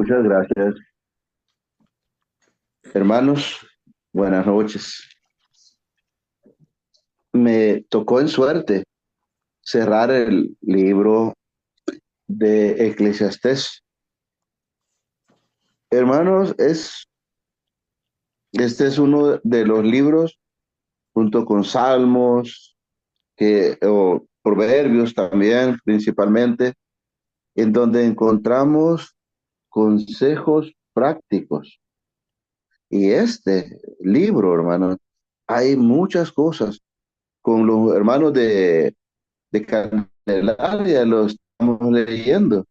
Muchas gracias, hermanos. Buenas noches. Me tocó en suerte cerrar el libro de Eclesiastés. Hermanos, este es uno de los libros, junto con Salmos, o Proverbios también, principalmente, en donde encontramos consejos prácticos. Y este libro, hermanos, hay muchas cosas con los hermanos de Candelaria, lo estamos leyendo.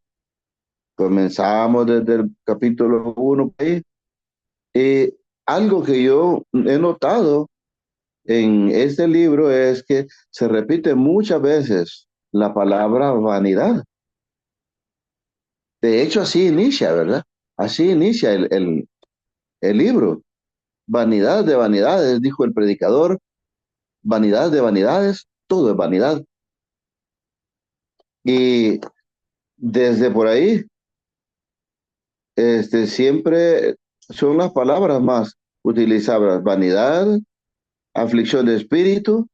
Comenzamos desde el capítulo 1. Y algo que yo he notado en este libro es que se repite muchas veces la palabra vanidad. De hecho, así inicia, ¿verdad? Así inicia el libro. Vanidad de vanidades, dijo el predicador. Vanidad de vanidades, todo es vanidad. Y desde por ahí siempre son las palabras más utilizadas: vanidad, aflicción de espíritu,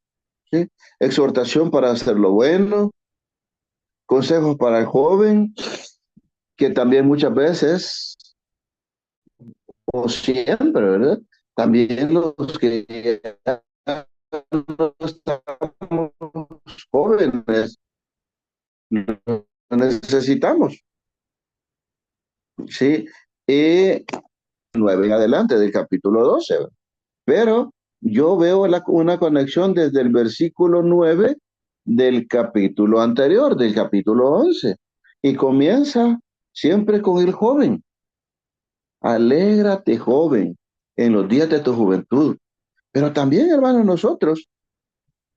¿sí? Exhortación para hacer lo bueno, consejos para el joven, que también muchas veces, o siempre, ¿verdad? También los que no estamos jóvenes lo necesitamos, ¿sí? Y 9 en adelante del capítulo 12. Pero yo veo una conexión desde el versículo 9 del capítulo anterior, del capítulo 11. Y comienza siempre con el joven. Alégrate, joven, en los días de tu juventud. Pero también, hermanos, nosotros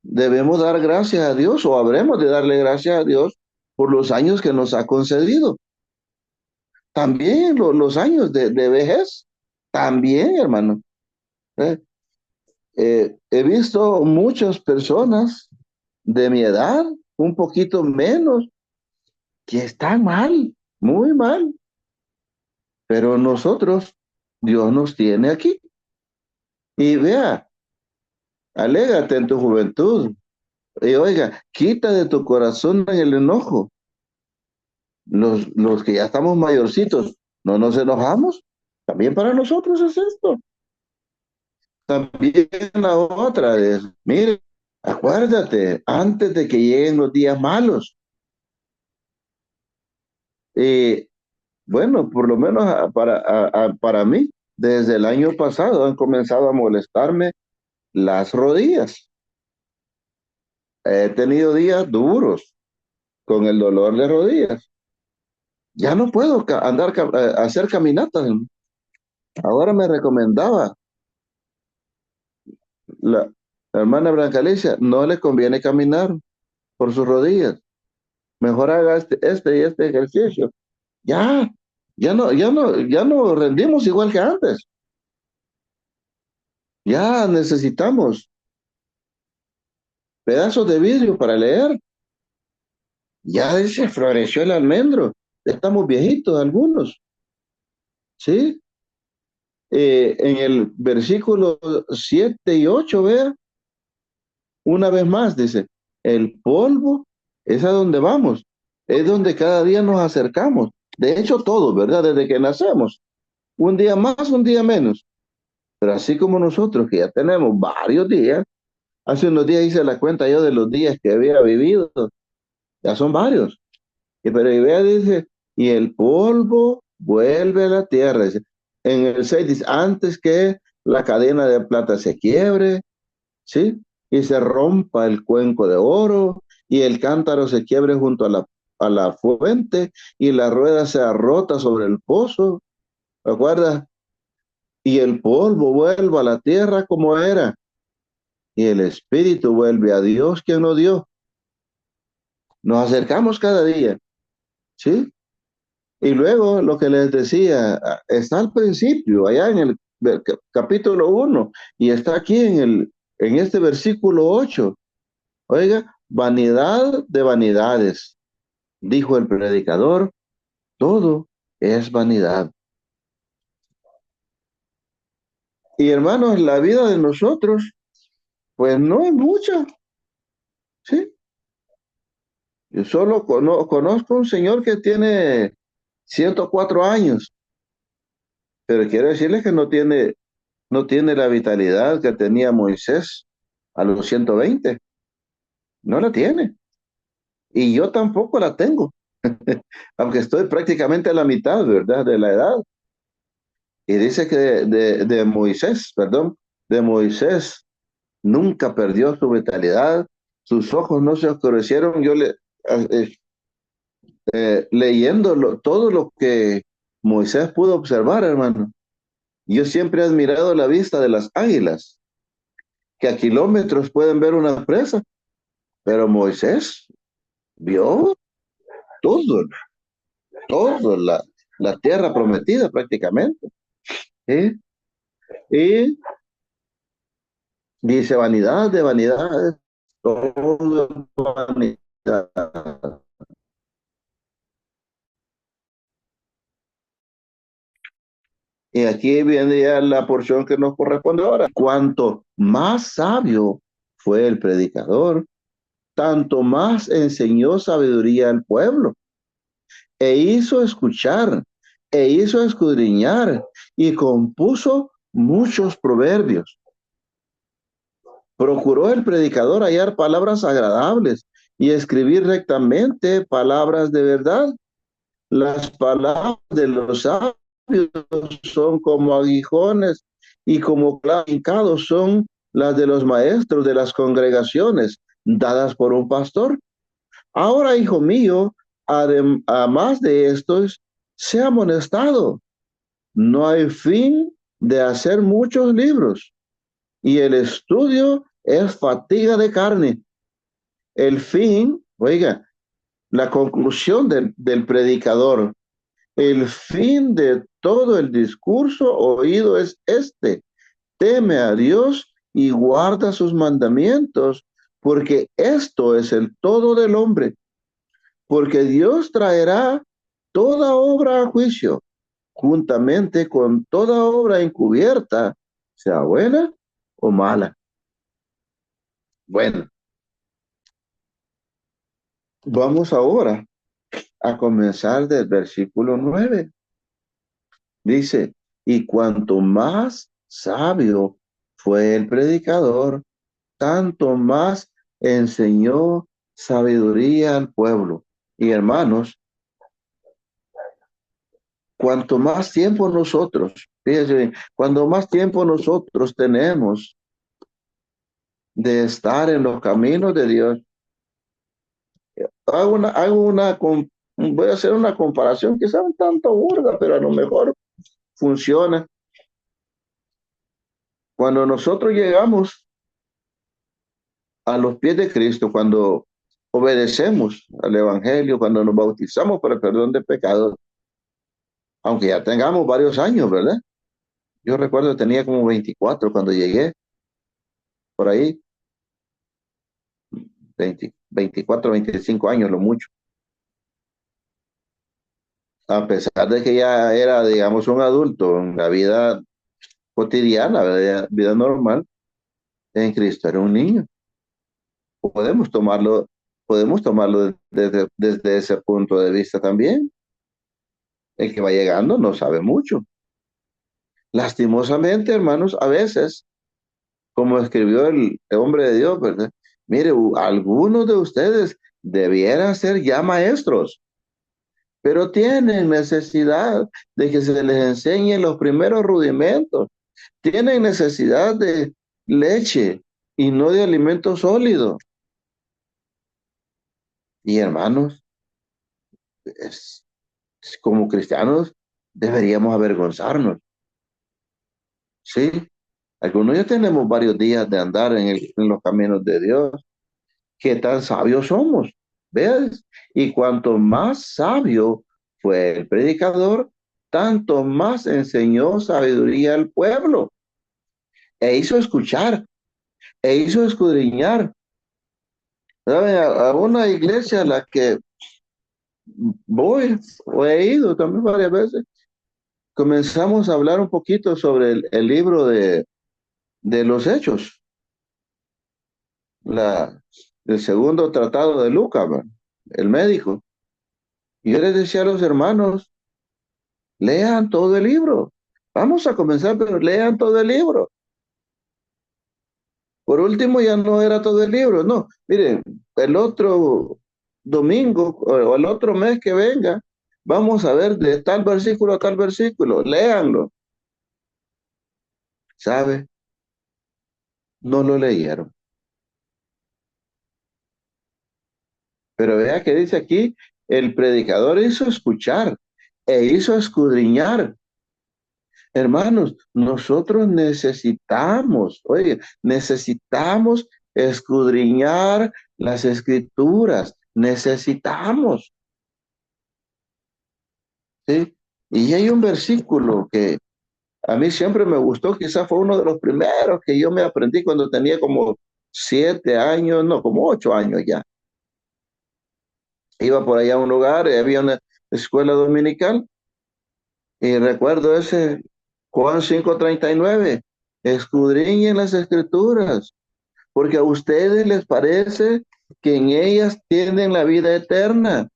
debemos dar gracias a Dios, o habremos de darle gracias a Dios por los años que nos ha concedido. También los años de vejez. También, hermano. ¿Eh? He visto muchas personas de mi edad, un poquito menos, que están mal, muy mal. Pero nosotros, Dios nos tiene aquí. Y vea, alégate en tu juventud. Y oiga, quita de tu corazón el enojo. Los que ya estamos mayorcitos, no nos enojamos. También para nosotros es esto. También la otra es, mire, acuérdate, antes de que lleguen los días malos. Y bueno, por lo menos para mí, desde el año pasado han comenzado a molestarme las rodillas. He tenido días duros con el dolor de rodillas. Ya no puedo hacer caminatas. Ahora me recomendaba la, la hermana Blanca Alicia, no le conviene caminar por sus rodillas. Mejor haga y este ejercicio. Ya, ya no rendimos igual que antes. Ya necesitamos pedazos de vidrio para leer. Ya se floreció el almendro. Estamos viejitos algunos, ¿sí? En el versículo 7 y 8, vea, una vez más dice, el polvo es a donde vamos, es donde cada día nos acercamos. De hecho, todos, ¿verdad? Desde que nacemos, un día más, un día menos. Pero así como nosotros, que ya tenemos varios días, hace unos días hice la cuenta yo de los días que había vivido, ya son varios. Pero y vea, dice, y el polvo vuelve a la tierra. Dice. En el 6 dice, antes que la cadena de plata se quiebre, ¿sí? Y se rompa el cuenco de oro, y el cántaro se quiebre junto a la fuente, y la rueda sea rota sobre el pozo, ¿te acuerdas? Y el polvo vuelve a la tierra como era, y el espíritu vuelve a Dios quien lo dio. Nos acercamos cada día, ¿sí? Y luego lo que les decía, está al principio, allá en el capítulo 1, y está aquí en este versículo 8. Oiga, vanidad de vanidades, dijo el predicador, todo. es vanidad. Y hermanos, la vida de nosotros, pues no es mucha, ¿sí? Yo solo conozco un señor que tiene 104 años, pero quiero decirles que no tiene la vitalidad que tenía Moisés a los 120. No la tiene. Y yo tampoco la tengo, aunque estoy prácticamente a la mitad, ¿verdad? De la edad. Y dice que de Moisés, perdón, de Moisés nunca perdió su vitalidad, sus ojos no se oscurecieron. Eh, leyendo todo lo que Moisés pudo observar, hermano, yo siempre he admirado la vista de las águilas, que a kilómetros pueden ver una presa, pero Moisés vio todo, todo, la tierra prometida prácticamente. ¿Sí? Y dice vanidad de vanidades, todo es vanidad. Y aquí viene ya la porción que nos corresponde ahora. Cuanto más sabio fue el predicador, tanto más enseñó sabiduría al pueblo, e hizo escuchar, e hizo escudriñar, y compuso muchos proverbios. Procuró el predicador hallar palabras agradables y escribir rectamente palabras de verdad. Las palabras de los sabios son como aguijones y como clavos son las de los maestros de las congregaciones dadas por un pastor. Ahora, hijo mío, además de estos, sea amonestado. No hay fin de hacer muchos libros y el estudio es fatiga de carne. El fin, oiga, la conclusión del predicador, el fin de todo el discurso oído es este: teme a Dios y guarda sus mandamientos, porque esto es el todo del hombre, porque Dios traerá toda obra a juicio, juntamente con toda obra encubierta, sea buena o mala. Bueno, vamos ahora a comenzar del versículo 9. Dice, y cuanto más sabio fue el predicador, tanto más enseñó sabiduría al pueblo. Y hermanos, cuanto más tiempo nosotros, fíjense bien, cuando más tiempo nosotros tenemos de estar en los caminos de Dios, voy a hacer una comparación que sea un tanto burda, pero a lo mejor funciona. Cuando nosotros llegamos a los pies de Cristo, cuando obedecemos al Evangelio, cuando nos bautizamos para el perdón de pecados, aunque ya tengamos varios años, ¿verdad? Yo recuerdo que tenía como 24 cuando llegué, por ahí, 24, 25 años, lo mucho. A pesar de que ya era, digamos, un adulto en la vida cotidiana, vida normal, en Cristo era un niño. Podemos tomarlo, podemos tomarlo desde ese punto de vista también. El que va llegando no sabe mucho. Lastimosamente, hermanos, a veces, como escribió el hombre de Dios, ¿verdad? Mire, algunos de ustedes debieran ser ya maestros, pero tienen necesidad de que se les enseñen los primeros rudimentos. Tienen necesidad de leche y no de alimento sólido. Y hermanos, es, como cristianos deberíamos avergonzarnos, ¿sí? Algunos ya tenemos varios días de andar en los caminos de Dios. ¿Qué tan sabios somos? ¿Ves? Y cuanto más sabio fue el predicador, tanto más enseñó sabiduría al pueblo, e hizo escuchar, e hizo escudriñar. ¿Saben? A una iglesia a la que voy, o he ido también varias veces. Comenzamos a hablar un poquito sobre el libro de los Hechos, la, el segundo tratado de Lucas, ¿verdad? El médico. Y yo les decía a los hermanos, lean todo el libro. Vamos a comenzar, pero lean todo el libro. Por último, ya no era todo el libro, no. Miren, el otro domingo o el otro mes que venga, vamos a ver de tal versículo a tal versículo. Léanlo, ¿sabe? No lo leyeron. Pero vea que dice aquí, el predicador hizo escuchar e hizo escudriñar. Hermanos, nosotros necesitamos, oye, necesitamos escudriñar las escrituras, necesitamos, ¿sí? Y hay un versículo que a mí siempre me gustó, quizás fue uno de los primeros que yo me aprendí cuando tenía como 7 años, no, como 8 años ya. Iba por allá a un lugar, había una escuela dominical y recuerdo ese Juan 5:39, escudriñen las escrituras, porque a ustedes les parece que en ellas tienen la vida eterna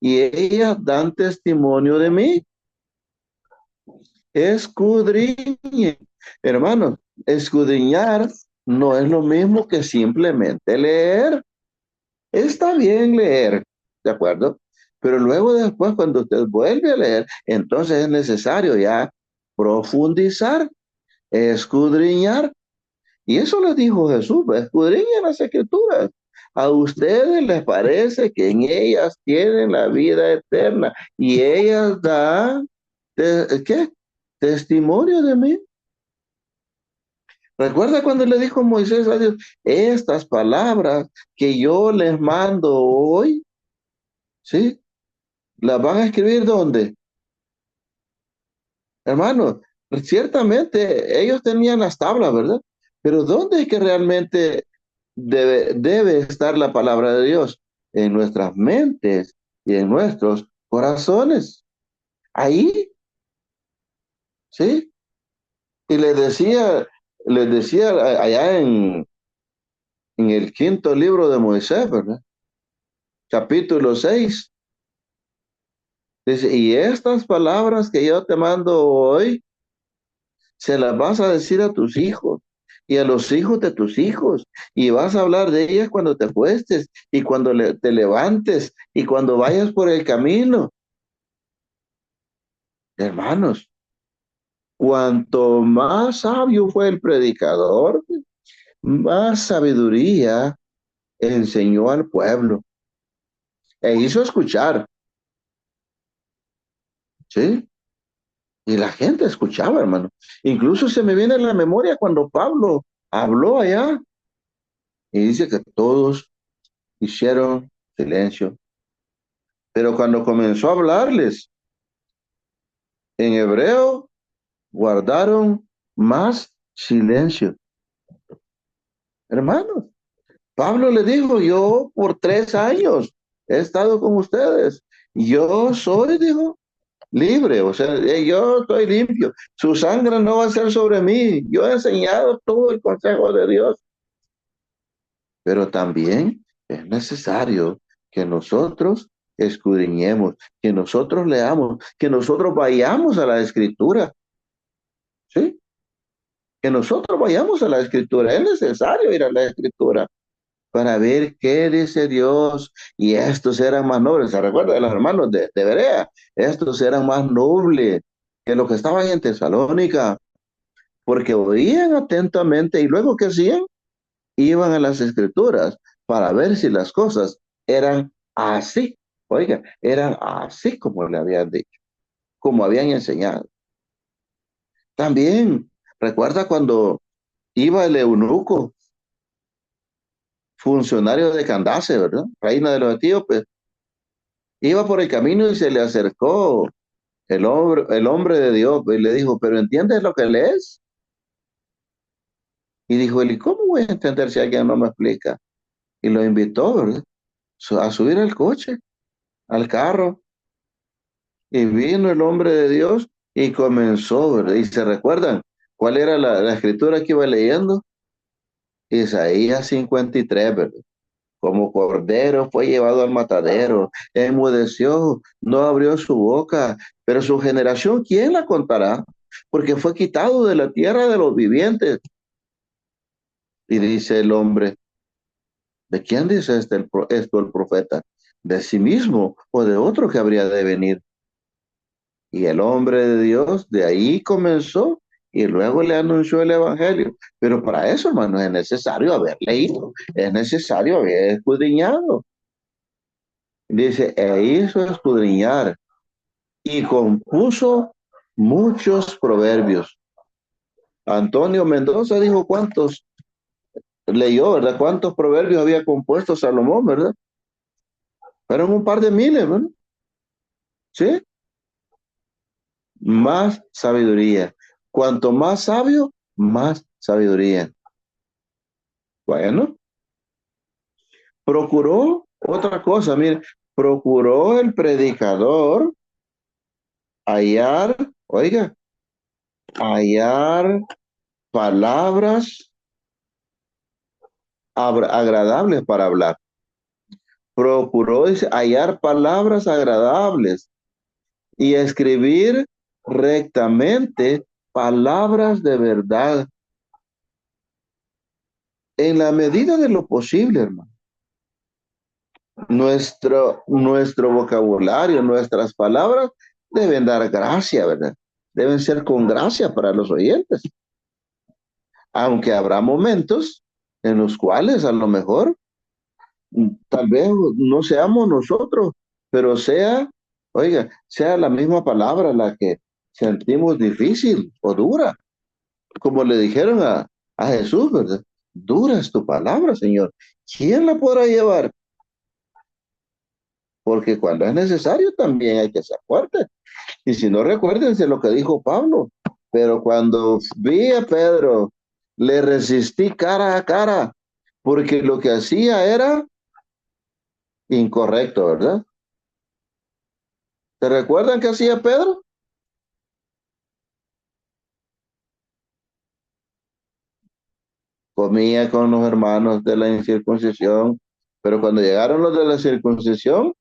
y ellas dan testimonio de mí. Escudriñen. Hermanos, escudriñar no es lo mismo que simplemente leer. Está bien leer, ¿de acuerdo? Pero luego después, cuando usted vuelve a leer, entonces es necesario ya profundizar, escudriñar. Y eso les dijo Jesús, escudriñen las escrituras. A ustedes les parece que en ellas tienen la vida eterna y ellas dan, ¿qué? Testimonio de mí. Recuerda cuando le dijo Moisés a Dios, estas palabras que yo les mando hoy, ¿sí? ¿Las van a escribir dónde? Hermano, ciertamente ellos tenían las tablas, ¿verdad? Pero ¿dónde es que realmente debe estar la palabra de Dios? En nuestras mentes y en nuestros corazones. Ahí, ¿sí? Y les decía allá en el quinto libro de Moisés, ¿verdad? Capítulo 6. Dice, y estas palabras que yo te mando hoy, se las vas a decir a tus hijos y a los hijos de tus hijos, y vas a hablar de ellas cuando te acuestes y cuando te levantes y cuando vayas por el camino. Hermanos, cuanto más sabio fue el predicador, más sabiduría enseñó al pueblo e hizo escuchar, ¿sí? Y la gente escuchaba, hermano. Incluso se me viene a la memoria cuando Pablo habló allá y dice que todos hicieron silencio. Pero cuando comenzó a hablarles en hebreo, guardaron más silencio. Hermanos, Pablo le dijo, yo por 3 años he estado con ustedes. Yo soy, dijo, libre, o sea, yo estoy limpio. Su sangre no va a ser sobre mí. Yo he enseñado todo el consejo de Dios. Pero también es necesario que nosotros escudriñemos, que nosotros leamos, que nosotros vayamos a la escritura, ¿sí? Que nosotros vayamos a la escritura. Es necesario ir a la escritura para ver qué dice Dios. Y estos eran más nobles. ¿Se recuerda de los hermanos de Berea? Estos eran más nobles que los que estaban en Tesalónica, porque oían atentamente y luego ¿qué hacían? Iban a las escrituras para ver si las cosas eran así. Oiga, eran así como le habían dicho, como habían enseñado. También, recuerda cuando iba el eunuco, funcionario de Candace, ¿verdad? Reina de los etíopes, iba por el camino y se le acercó el hombre de Dios y le dijo, ¿pero entiendes lo que lees? Y dijo él, ¿y cómo voy a entender si alguien no me explica? Y lo invitó, ¿verdad? A subir al coche, al carro, Y vino el hombre de Dios y comenzó, ¿verdad? Y se recuerdan cuál era la escritura que iba leyendo. Isaías 53, ¿verdad? Como cordero fue llevado al matadero, enmudeció, no abrió su boca, pero su generación, ¿quién la contará? Porque fue quitado de la tierra de los vivientes. Y dice el hombre, ¿de quién dice esto el profeta? ¿De sí mismo o de otro que habría de venir? Y el hombre de Dios de ahí comenzó y luego le anunció el evangelio. Pero para eso, hermano, es necesario haber leído, es necesario haber escudriñado. Dice, e hizo escudriñar y compuso muchos proverbios. Antonio Mendoza dijo cuántos leyó, ¿verdad? Cuántos proverbios había compuesto Salomón, ¿verdad? Fueron un par de miles, ¿verdad? ¿Sí? Más sabiduría. Cuanto más sabio, más sabiduría. Bueno, procuró otra cosa, mire, procuró el predicador hallar, oiga, hallar palabras agradables para hablar. Procuró dice, hallar palabras agradables y escribir rectamente palabras de verdad en la medida de lo posible, hermano. Nuestro vocabulario, nuestras palabras deben dar gracia, ¿verdad? Deben ser con gracia para los oyentes, aunque habrá momentos en los cuales a lo mejor tal vez no seamos nosotros, pero sea, oiga, sea la misma palabra la que sentimos difícil o dura, como le dijeron a Jesús, ¿verdad? Dura es tu palabra, Señor. ¿Quién la podrá llevar? Porque cuando es necesario también hay que ser fuerte. Y si no, recuérdense lo que dijo Pablo. Pero cuando vi a Pedro, le resistí cara a cara, porque lo que hacía era incorrecto, ¿verdad? ¿Se recuerdan qué hacía Pedro? Comía con los hermanos de la incircuncisión, pero cuando llegaron los de la circuncisión,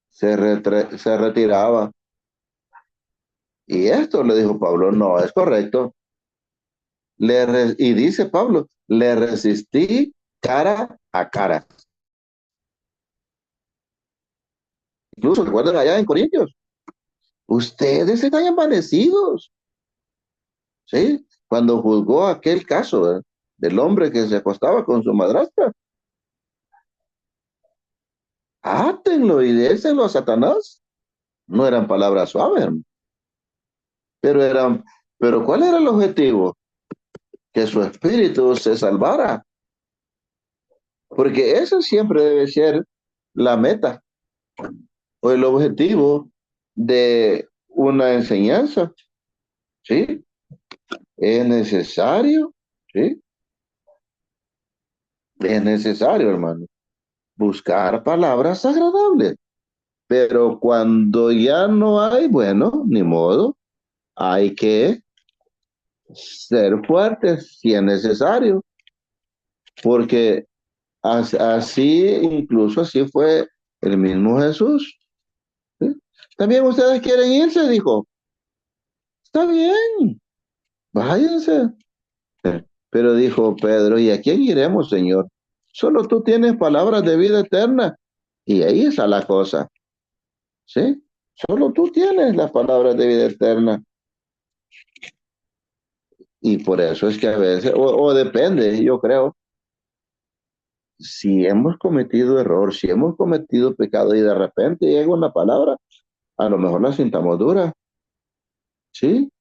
se retiraba. Y esto le dijo Pablo, no es correcto. Y dice Pablo, le resistí cara a cara. Incluso recuerdan allá en Corintios, ustedes están envanecidos, ¿sí? Cuando juzgó aquel caso, ¿verdad? Del hombre que se acostaba con su madrastra, átenlo y déselo a Satanás. No eran palabras suaves, hermano, pero eran, pero ¿cuál era el objetivo? Que su espíritu se salvara, porque eso siempre debe ser la meta o el objetivo de una enseñanza, ¿sí? Es necesario, ¿sí? Es necesario, hermano, buscar palabras agradables, pero cuando ya no hay, bueno, ni modo, hay que ser fuertes si es necesario, porque así, incluso así fue el mismo Jesús. ¿Sí? También ustedes quieren irse, dijo. Está bien, váyanse. Pero dijo Pedro, ¿y a quién iremos, Señor? Solo tú tienes palabras de vida eterna. Y ahí está la cosa, ¿sí? Solo tú tienes las palabras de vida eterna. Y por eso es que a veces, o depende, yo creo, si hemos cometido error, si hemos cometido pecado y de repente llega una palabra, a lo mejor la sintamos dura, ¿sí?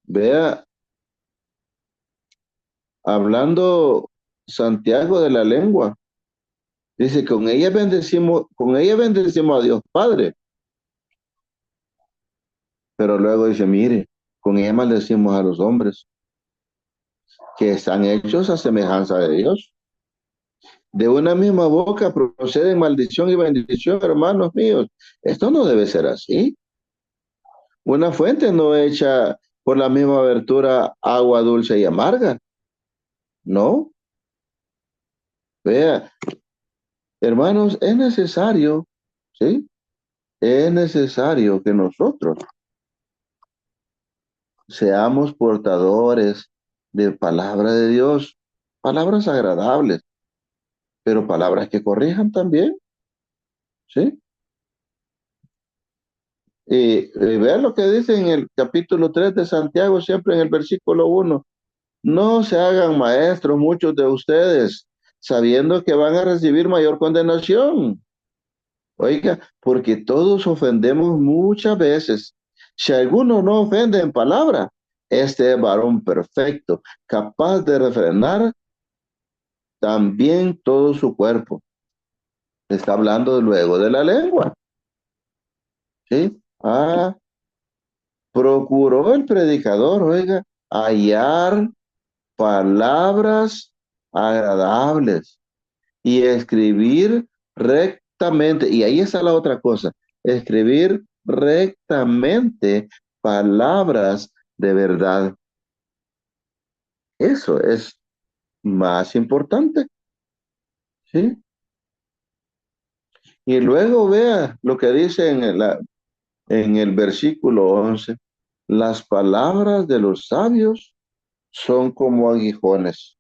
Vea, hablando Santiago de la lengua, dice, con ella bendecimos a Dios Padre, pero luego dice, mire, con ella maldecimos a los hombres que están hechos a semejanza de Dios. De una misma boca proceden maldición y bendición, hermanos míos. Esto no debe ser así. Una fuente no echa por la misma abertura agua dulce y amarga. No. Vea, hermanos, es necesario, ¿sí? Es necesario que nosotros seamos portadores de palabra de Dios, palabras agradables, pero palabras que corrijan también, ¿sí? Y vean lo que dice en el capítulo 3 de Santiago, siempre en el versículo 1. No se hagan maestros muchos de ustedes, sabiendo que van a recibir mayor condenación. Oiga, porque todos ofendemos muchas veces. Si alguno no ofende en palabra, este es varón perfecto, capaz de refrenar también todo su cuerpo. Está hablando luego de la lengua, ¿sí? Procuró el predicador, oiga, hallar palabras agradables y escribir rectamente. Y ahí está la otra cosa, escribir rectamente palabras de verdad. Eso es más importante, ¿sí? Y luego vea lo que dice en el versículo 11. Las palabras de los sabios son como aguijones,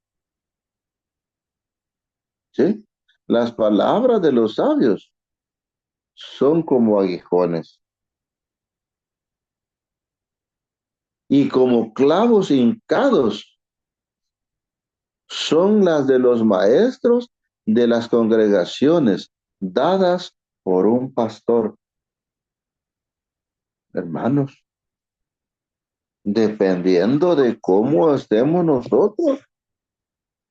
¿sí? Las palabras de los sabios son como aguijones y como clavos hincados son las de los maestros de las congregaciones dadas por un pastor. Hermanos, dependiendo de cómo estemos nosotros,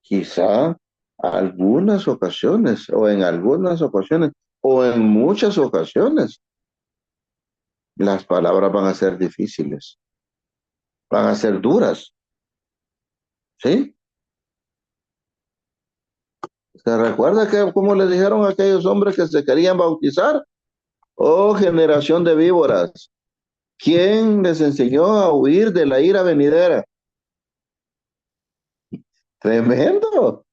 quizá algunas ocasiones o en algunas ocasiones o en muchas ocasiones, las palabras van a ser difíciles, van a ser duras, ¿sí? ¿Se recuerda que cómo le dijeron a aquellos hombres que se querían bautizar? Oh, generación de víboras, ¿quién les enseñó a huir de la ira venidera? Tremendo,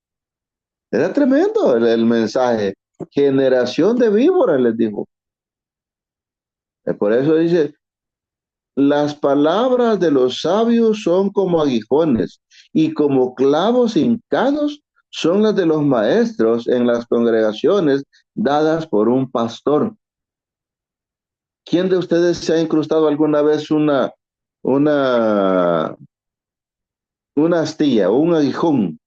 era tremendo el mensaje. Generación de víboras, les dijo. Por eso dice, las palabras de los sabios son como aguijones y como clavos hincados son las de los maestros en las congregaciones dadas por un pastor. ¿Quién de ustedes se ha incrustado alguna vez una, una astilla o un aguijón?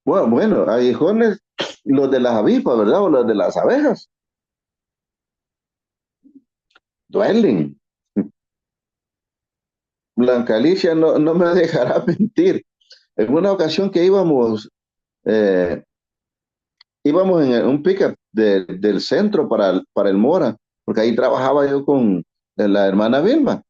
Bueno, aguijones, los de las avispas, ¿verdad? O los de las abejas, duelen. Blanca Alicia no me dejará mentir. En una ocasión que eh, íbamos en un pickup del centro para el Mora, porque ahí trabajaba yo con la hermana Vilma.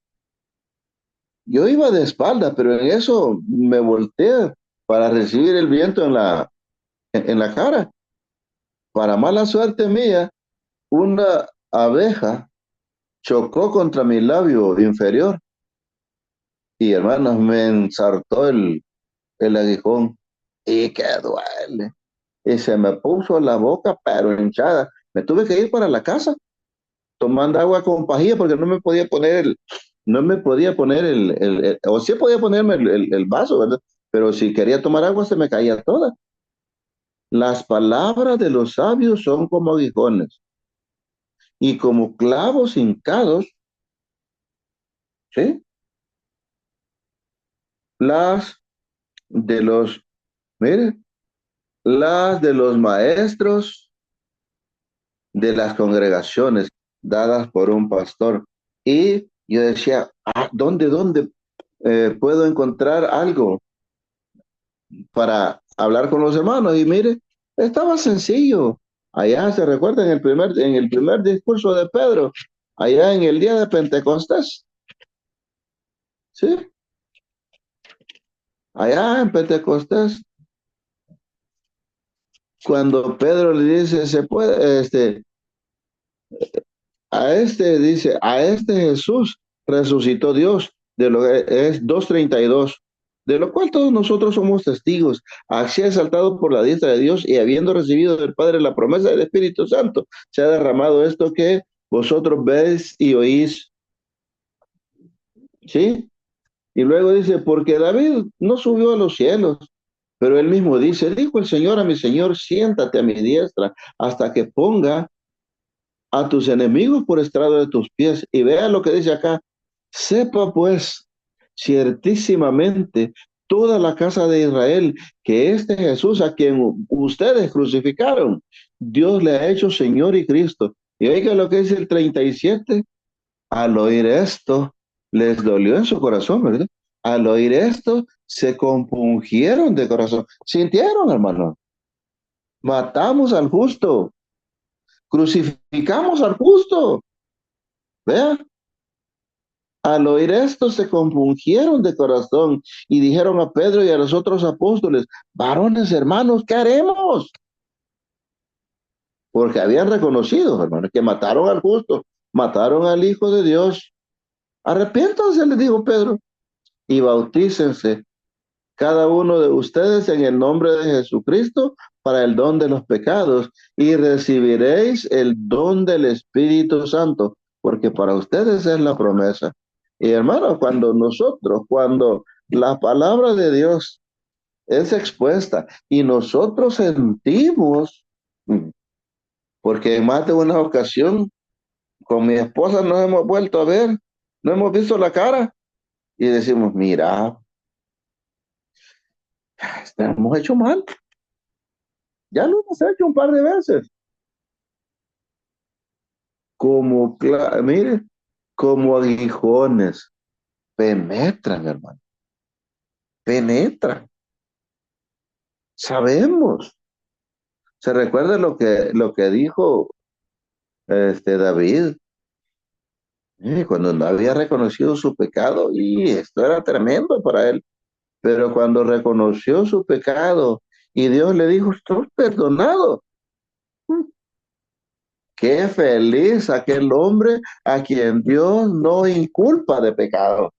Yo iba de espalda, pero en eso me volteé para recibir el viento en la cara. Para mala suerte mía, una abeja chocó contra mi labio inferior y hermanos me ensartó el aguijón y que duele. Y se me puso la boca pero hinchada. Me tuve que ir para la casa tomando agua con pajilla porque no me podía poner o sí podía ponerme el vaso, ¿verdad? Pero si quería tomar agua se me caía toda. Las palabras de los sabios son como aguijones y como clavos hincados, ¿sí? Las de los, mire, las de los maestros de las congregaciones dadas por un pastor. Y yo decía, ¿dónde puedo encontrar algo para hablar con los hermanos? Y mire, estaba sencillo. Allá se recuerda en el primer discurso de Pedro, allá en el día de Pentecostés, ¿sí? Allá en Pentecostés, Cuando Pedro le dice, se puede, dice, a este Jesús resucitó Dios, de lo que es 2:32, de lo cual todos nosotros somos testigos. Así ha exaltado por la diestra de Dios y habiendo recibido del Padre la promesa del Espíritu Santo, se ha derramado esto que vosotros veis y oís, ¿sí? Y luego dice, porque David no subió a los cielos, pero él mismo dice, dijo el Señor a mi Señor, siéntate a mi diestra hasta que ponga a tus enemigos por estrado de tus pies. Y vea lo que dice acá, sepa pues ciertísimamente toda la casa de Israel que este Jesús a quien ustedes crucificaron, Dios le ha hecho Señor y Cristo. Y oiga lo que dice el 37, al oír esto, les dolió en su corazón, ¿verdad? Al oír esto, se compungieron de corazón. Sintieron, hermano, matamos al justo, crucificamos al justo. Vea, al oír esto se compungieron de corazón y dijeron a Pedro y a los otros apóstoles, varones hermanos, ¿qué haremos? Porque habían reconocido, hermanos, que mataron al justo, mataron al Hijo de Dios. Arrepiéntanse, les dijo Pedro, y bautícense cada uno de ustedes en el nombre de Jesucristo para el don de los pecados y recibiréis el don del Espíritu Santo, porque para ustedes es la promesa. Y hermano, cuando la palabra de Dios es expuesta y nosotros sentimos, porque en más de una ocasión con mi esposa nos hemos vuelto a ver, no hemos visto la cara y decimos, mira, hemos hecho mal. Ya lo hemos hecho un par de veces. Mire, como aguijones, penetran, hermano, penetran. Sabemos. Se recuerda lo que dijo David, cuando no había reconocido su pecado, y esto era tremendo para él, pero cuando reconoció su pecado y Dios le dijo, estás perdonado. Qué feliz aquel hombre a quien Dios no inculpa de pecado.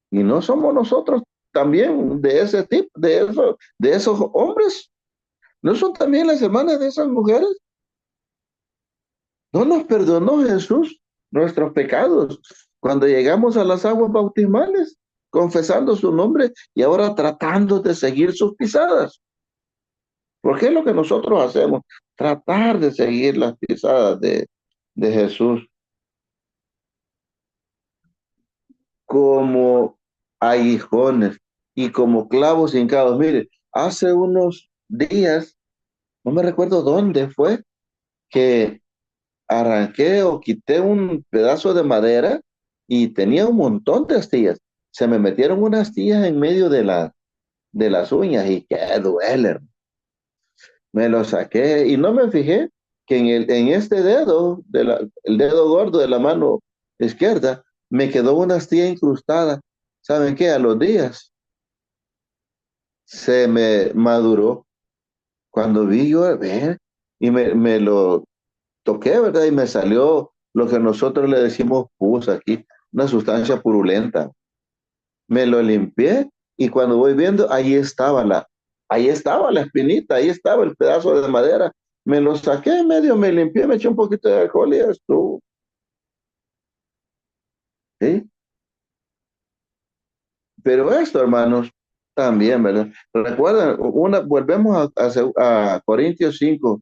Y no somos nosotros también de ese tipo, de esos hombres. ¿No son también las hermanas de esas mujeres? ¿No nos perdonó Jesús nuestros pecados cuando llegamos a las aguas bautismales, confesando su nombre y ahora tratando de seguir sus pisadas? Porque es lo que nosotros hacemos, tratar de seguir las pisadas de Jesús como aguijones y como clavos hincados. Mire, hace unos días, no me recuerdo dónde fue, que arranqué o quité un pedazo de madera y tenía un montón de astillas. Se me metieron unas astillas en medio de las uñas y qué duele. Me lo saqué y no me fijé que en este dedo, el dedo gordo de la mano izquierda, me quedó una astilla incrustada. ¿Saben qué? A los días se me maduró. Cuando vi yo, y me lo toqué, ¿verdad? Y me salió lo que nosotros le decimos pus aquí, una sustancia purulenta. Me lo limpié y cuando voy viendo, ahí estaba la espinita, ahí estaba el pedazo de madera. Me lo saqué medio, me limpié, me eché un poquito de alcohol y ya estuvo. ¿Sí? Pero esto, hermanos, también, ¿verdad? Recuerdan, volvemos a Corintios 5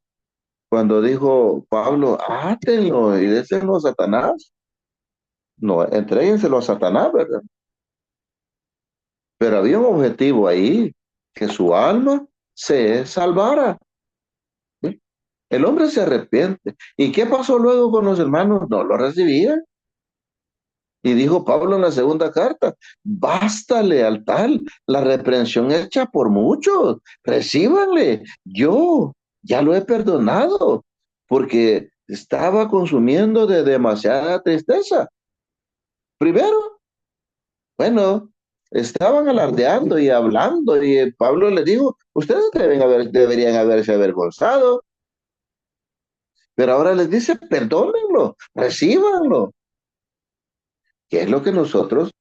cuando dijo Pablo, átenlo y désenlo a Satanás. No, entréguenselo a Satanás, ¿verdad? Pero había un objetivo ahí, que su alma se salvara. ¿Sí? El hombre se arrepiente. ¿Y qué pasó luego con los hermanos? No lo recibían. Y dijo Pablo en la segunda carta, bástale al tal la reprensión hecha por muchos, recíbanle, yo ya lo he perdonado, porque estaba consumiendo de demasiada tristeza. Primero, bueno, estaban alardeando y hablando, y Pablo les dijo, ustedes deberían haberse avergonzado, pero ahora les dice, perdónenlo, recíbanlo, que es lo que nosotros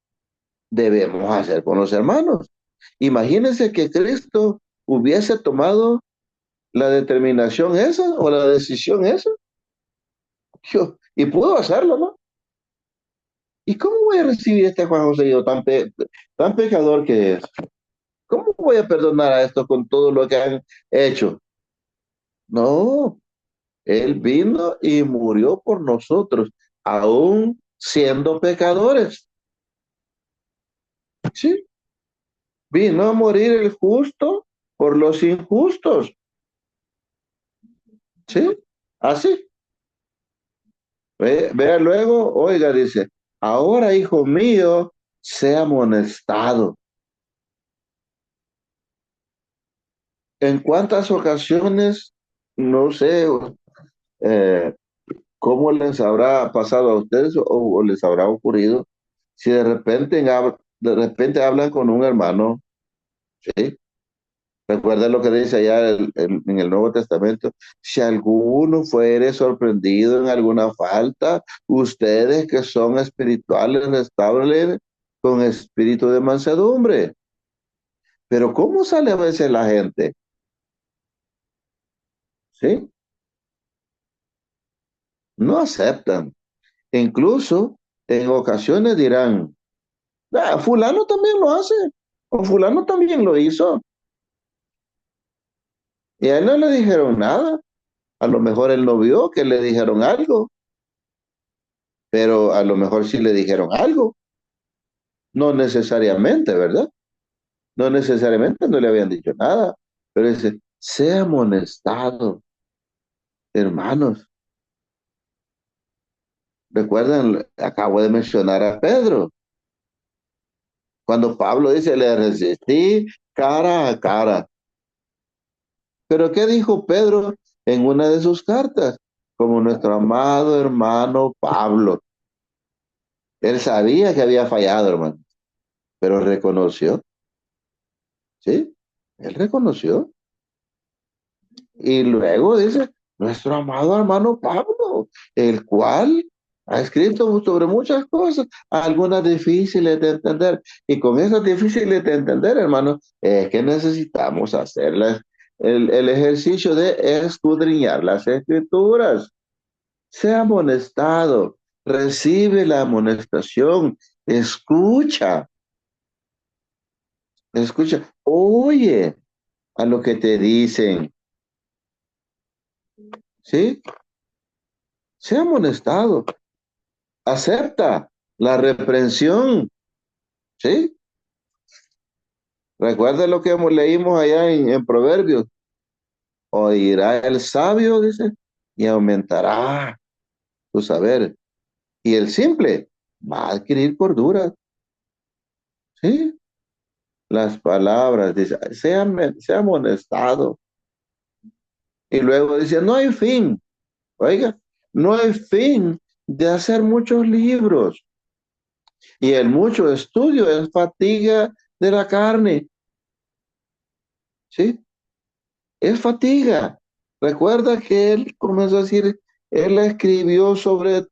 debemos hacer con los hermanos. Imagínense que Cristo hubiese tomado la determinación esa o la decisión esa, y pudo hacerlo, ¿no? ¿Y cómo voy a recibir este Juan José yo tan pecador que es? ¿Cómo voy a perdonar a esto con todo lo que han hecho? No, Él vino y murió por nosotros, aún siendo pecadores. Sí, vino a morir el justo por los injustos. Sí, así. Vea luego, oiga, dice, ahora, hijo mío, sea amonestado. ¿En cuántas ocasiones, no sé, eh, cómo les habrá pasado a ustedes o les habrá ocurrido si de repente hablan con un hermano, ¿sí? Recuerda lo que dice allá en el Nuevo Testamento. Si alguno fuere sorprendido en alguna falta, ustedes que son espirituales, restáblenle con espíritu de mansedumbre. Pero ¿cómo sale a veces la gente? ¿Sí? No aceptan. Incluso en ocasiones dirán, "Ah, fulano también lo hace, o fulano también lo hizo. Y a él no le dijeron nada. A lo mejor él no vio que le dijeron algo, pero a lo mejor sí le dijeron algo. No necesariamente, ¿verdad? No necesariamente no le habían dicho nada. Pero dice, sea amonestado, hermanos. Recuerdan, acabo de mencionar a Pedro. Cuando Pablo dice, le resistí cara a cara. Pero ¿qué dijo Pedro en una de sus cartas? Como nuestro amado hermano Pablo. Él sabía que había fallado, hermano, pero reconoció, ¿sí? Él reconoció. Y luego dice, nuestro amado hermano Pablo, el cual ha escrito sobre muchas cosas, algunas difíciles de entender. Y con esas difíciles de entender, hermano, es que necesitamos hacer el ejercicio de escudriñar las escrituras. Sea amonestado, recibe la amonestación, escucha, escucha, oye a lo que te dicen, ¿sí? Sea amonestado, acepta la reprensión, ¿sí? Recuerda lo que leímos allá en Proverbios, oirá el sabio, dice, y aumentará su saber, y el simple va a adquirir cordura, ¿sí? Las palabras, dice, sea amonestado. Y luego dice, no hay fin. Oiga, no hay fin de hacer muchos libros. Y el mucho estudio es fatiga de la carne. ¿Sí? Es fatiga. Recuerda que él comenzó a decir, él escribió sobre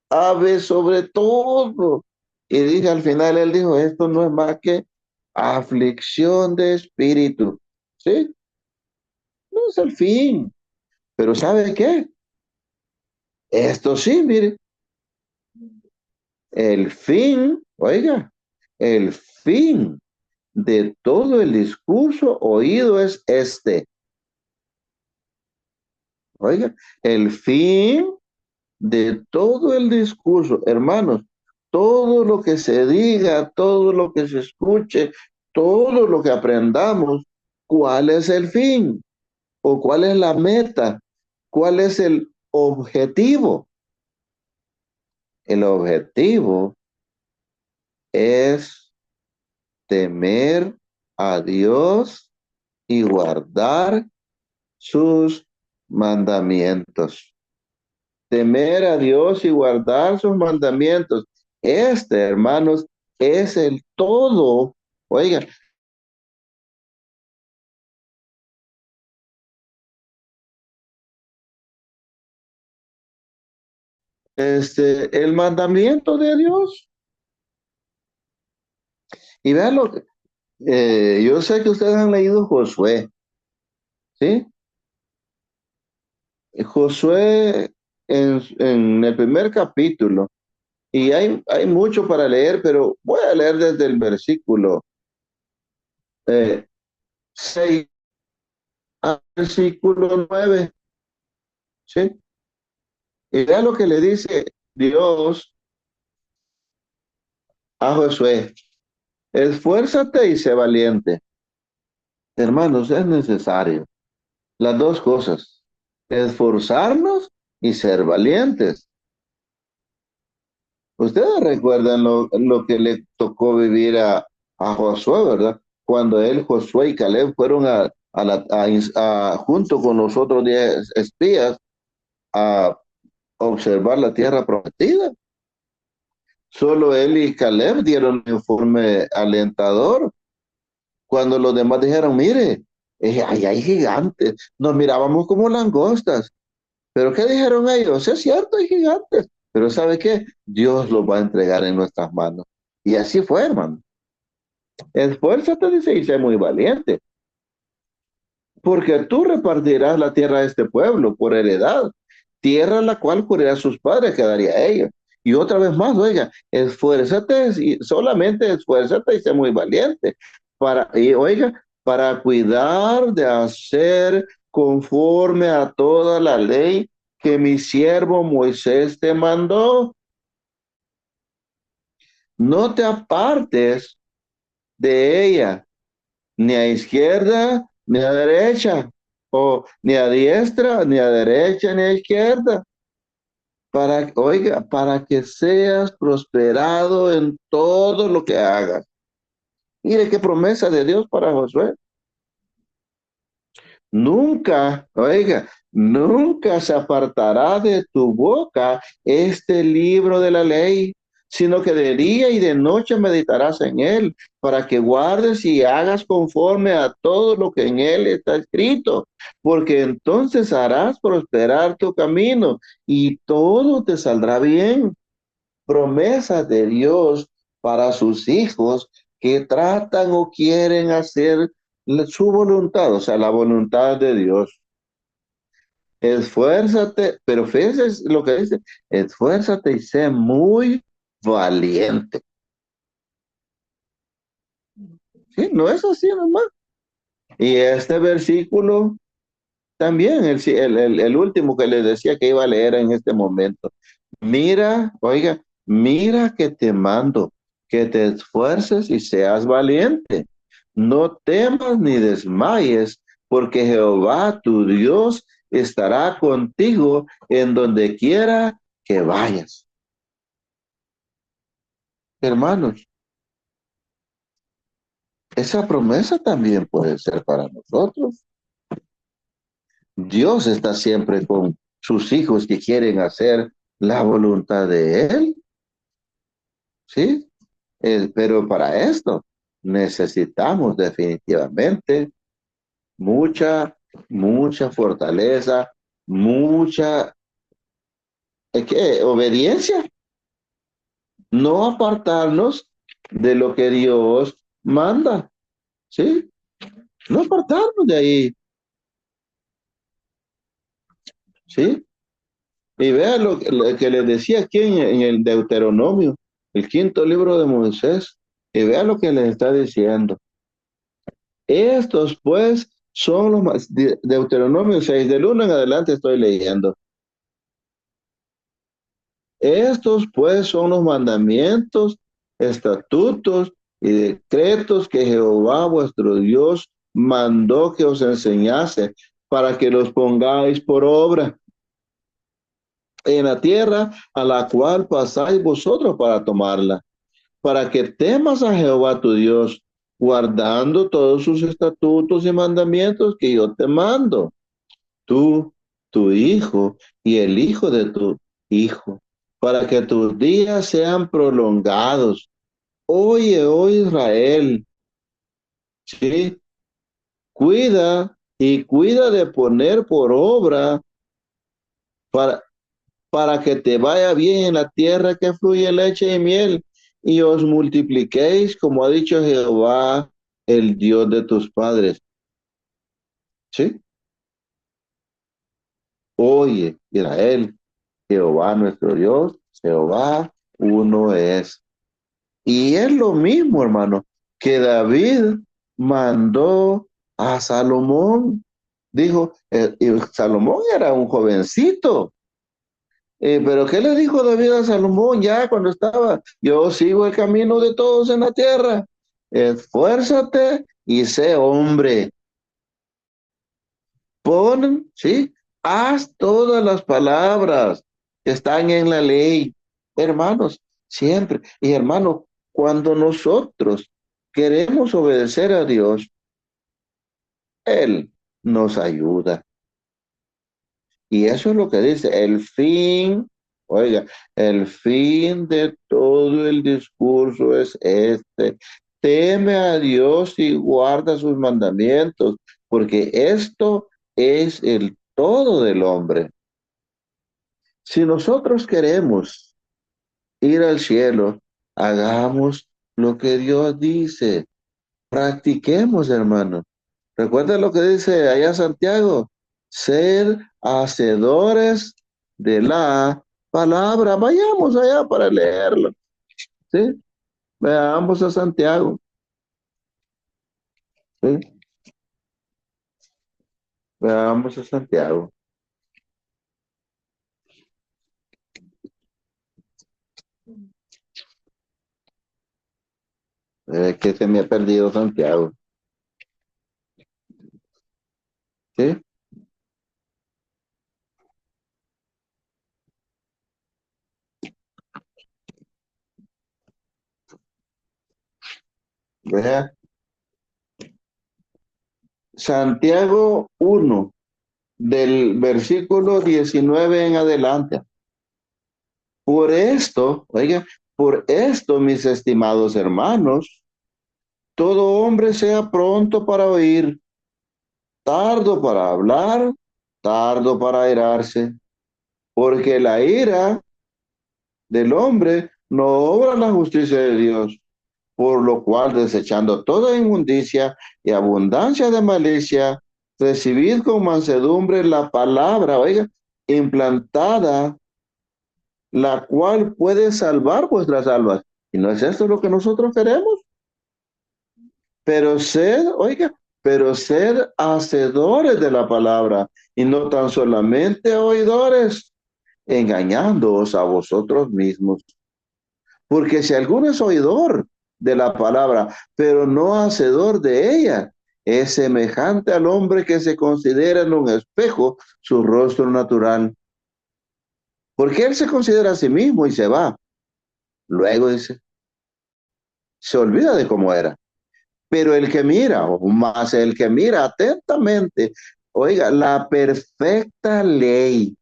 aves, sobre todo. Y dije, al final él dijo, esto no es más que aflicción de espíritu. ¿Sí? No es el fin. Pero ¿sabe qué? Esto sí, mire, el fin, oiga, el fin de todo el discurso oído es este. Oiga, el fin de todo el discurso, hermanos, todo lo que se diga, todo lo que se escuche, todo lo que aprendamos, ¿cuál es el fin? ¿O cuál es la meta? ¿Cuál es el objetivo? El objetivo es temer a Dios y guardar sus mandamientos. Temer a Dios y guardar sus mandamientos. Hermanos, es el todo. Oiga, el mandamiento de Dios. Y vean lo que, yo sé que ustedes han leído Josué, ¿sí? Josué en el primer capítulo, y hay mucho para leer, pero voy a leer desde el versículo 6 al versículo 9, ¿sí? Y vea lo que le dice Dios a Josué: esfuérzate y sé valiente. Hermanos, es necesario las dos cosas, esforzarnos y ser valientes. Ustedes recuerdan lo que le tocó vivir a Josué, ¿verdad? Cuando él, Josué y Caleb fueron junto con los otros 10 espías a observar la tierra prometida. Solo él y Caleb dieron un informe alentador. Cuando los demás dijeron, mire, ahí hay gigantes, nos mirábamos como langostas. Pero ¿qué dijeron ellos? Es cierto, hay gigantes. Pero ¿sabe qué? Dios los va a entregar en nuestras manos. Y así fue, hermano. Esfuérzate, dice, y sé muy valiente, porque tú repartirás la tierra de este pueblo por heredad, tierra la cual juré sus padres que daría a ellos. Y otra vez más, oiga, esfuérzate, y solamente esfuérzate y sé muy valiente, y oiga, para cuidar de hacer conforme a toda la ley que mi siervo Moisés te mandó. No te apartes de ella, ni a izquierda, ni a derecha, o ni a diestra, ni a derecha, ni a izquierda, oiga, para que seas prosperado en todo lo que hagas. Mire qué promesa de Dios para Josué. Nunca, oiga, nunca se apartará de tu boca este libro de la ley, sino que de día y de noche meditarás en él, para que guardes y hagas conforme a todo lo que en él está escrito, porque entonces harás prosperar tu camino y todo te saldrá bien. Promesas de Dios para sus hijos que tratan o quieren hacer su voluntad, o sea, la voluntad de Dios. Esfuérzate, pero fíjense lo que dice, esfuérzate y sé muy valiente. Sí, no es así nomás. Y este versículo también, el último que les decía que iba a leer en este momento. Mira, oiga, mira que te mando, que te esfuerces y seas valiente. No temas ni desmayes, porque Jehová tu Dios estará contigo en donde quiera que vayas. Hermanos, esa promesa también puede ser para nosotros. Dios está siempre con sus hijos que quieren hacer la voluntad de Él, ¿sí? Pero para esto necesitamos definitivamente mucha, mucha fortaleza, mucha obediencia, no apartarnos de lo que Dios manda, ¿sí? No apartarnos de ahí, ¿sí? Y vean lo que les decía aquí en el Deuteronomio, el quinto libro de Moisés, y vean lo que les está diciendo. Estos pues son los más, Deuteronomio 6 del 1 en adelante estoy leyendo. Estos pues son los mandamientos, estatutos y decretos que Jehová vuestro Dios mandó que os enseñase para que los pongáis por obra en la tierra a la cual pasáis vosotros para tomarla, para que temas a Jehová tu Dios, guardando todos sus estatutos y mandamientos que yo te mando, tú, tu hijo y el hijo de tu hijo, para que tus días sean prolongados Oye, oh Israel, ¿sí? Cuida y cuida de poner por obra para, para que te vaya bien en la tierra que fluye leche y miel y os multipliquéis, como ha dicho Jehová, el Dios de tus padres. ¿Sí? Oye, Israel, Jehová nuestro Dios, Jehová uno es. Y es lo mismo, hermano, que David mandó a Salomón. Dijo, y Salomón era un jovencito. Pero ¿qué le dijo David a Salomón ya cuando estaba? Yo sigo el camino de todos en la tierra. Esfuérzate y sé hombre. Pon, ¿sí? Haz todas las palabras que están en la ley. Hermanos, siempre. Y hermano, cuando nosotros queremos obedecer a Dios, Él nos ayuda. Y eso es lo que dice, el fin, oiga, el fin de todo el discurso es este. Teme a Dios y guarda sus mandamientos, porque esto es el todo del hombre. Si nosotros queremos ir al cielo, hagamos lo que Dios dice. Practiquemos, hermano. Recuerda lo que dice allá Santiago, ser hacedores de la palabra. Vayamos allá para leerlo, ¿sí? Veamos a Santiago, ¿sí? Veamos a Santiago. Que se me ha perdido Santiago, ¿sí? Vea, Santiago 1 del versículo 19 en adelante. Por esto, oiga, por esto, mis estimados hermanos, todo hombre sea pronto para oír, tardo para hablar, tardo para airarse, porque la ira del hombre no obra la justicia de Dios, por lo cual desechando toda inmundicia y abundancia de malicia, recibid con mansedumbre la palabra, oiga, implantada, la cual puede salvar vuestras almas. ¿Y no es esto lo que nosotros queremos? Pero sed, oiga, pero sed hacedores de la palabra y no tan solamente oidores, engañándoos a vosotros mismos. Porque si alguno es oidor de la palabra, pero no hacedor de ella, es semejante al hombre que se considera en un espejo su rostro natural. Porque él se considera a sí mismo y se va. Luego dice, se olvida de cómo era. Pero el que mira, o más el que mira atentamente, oiga, la perfecta ley.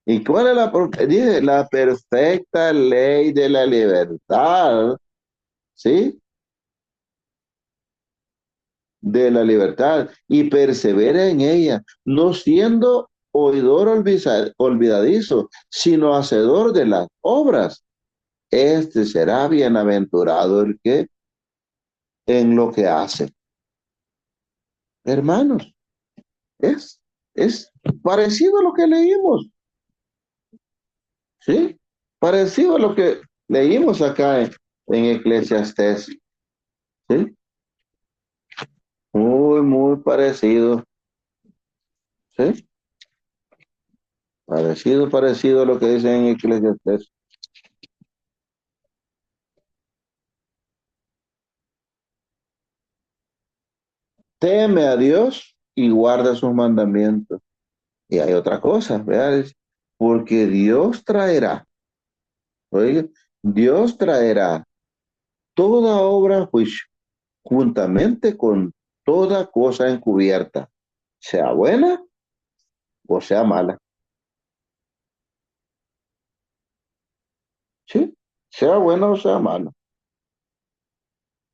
¿Y cuál es dice, la perfecta ley de la libertad? ¿Sí? De la libertad y persevera en ella, no siendo oidor olvidadizo, sino hacedor de las obras. Este será bienaventurado el que en lo que hace. Hermanos, es, es parecido a lo que leímos, ¿sí? Parecido a lo que leímos acá en Eclesiastés, ¿sí? Muy, muy parecido, ¿sí? Parecido, parecido a lo que dice en Eclesiastés. Teme a Dios y guarda sus mandamientos. Y hay otra cosa, ¿verdad? Porque Dios traerá, oiga, Dios traerá toda obra a juicio, juntamente con toda cosa encubierta, sea buena o sea mala, ¿sí? Sea buena o sea mala.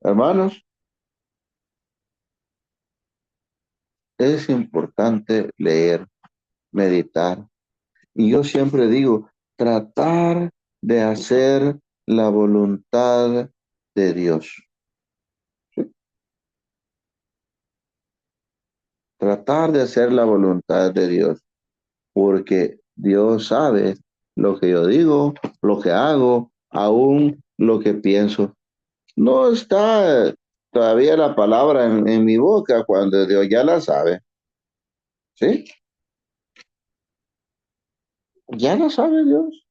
Hermanos, es importante leer, meditar. Y yo siempre digo, tratar de hacer la voluntad de Dios. Tratar de hacer la voluntad de Dios, porque Dios sabe lo que yo digo, lo que hago, aún lo que pienso. No está todavía la palabra en mi boca cuando Dios ya la sabe, ¿sí? Ya la sabe Dios.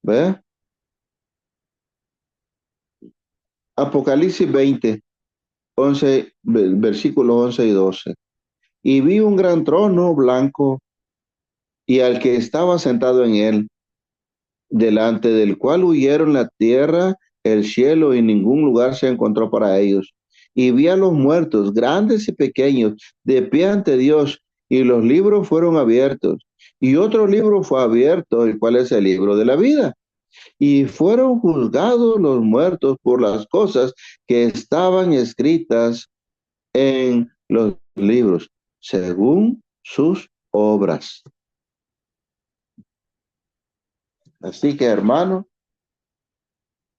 ¿Ve? Apocalipsis 20, 11, versículos 11 y 12. Y vi un gran trono blanco y al que estaba sentado en él, delante del cual huyeron la tierra, el cielo y ningún lugar se encontró para ellos. Y vi a los muertos, grandes y pequeños, de pie ante Dios, y los libros fueron abiertos. Y otro libro fue abierto, el cual es el libro de la vida. Y fueron juzgados los muertos por las cosas que estaban escritas en los libros, según sus obras. Así que, hermano,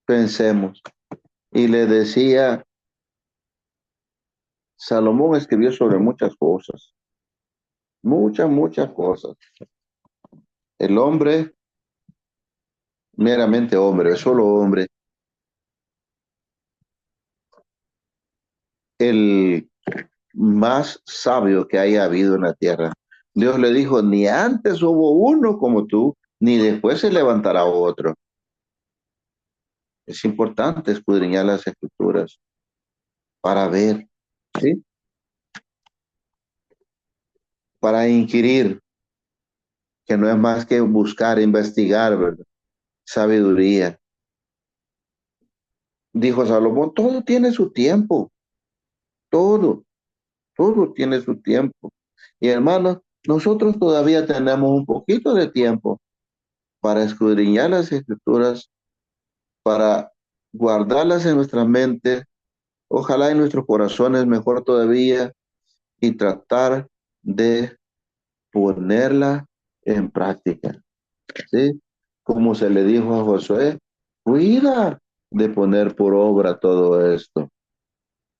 pensemos. Y le decía, Salomón escribió sobre muchas cosas, muchas cosas. El hombre, meramente hombre, solo hombre, el más sabio que haya habido en la tierra. Dios le dijo, ni antes hubo uno como tú, ni después se levantará otro. Es importante escudriñar las escrituras para ver, ¿sí? Para inquirir, que no es más que buscar, investigar, ¿verdad? Sabiduría. Dijo Salomón, todo tiene su tiempo, todo, todo tiene su tiempo. Y hermanos, nosotros todavía tenemos un poquito de tiempo para escudriñar las escrituras, para guardarlas en nuestra mente, ojalá en nuestros corazones mejor todavía, y tratar de ponerla en práctica, ¿sí? Como se le dijo a Josué, cuida de poner por obra todo esto.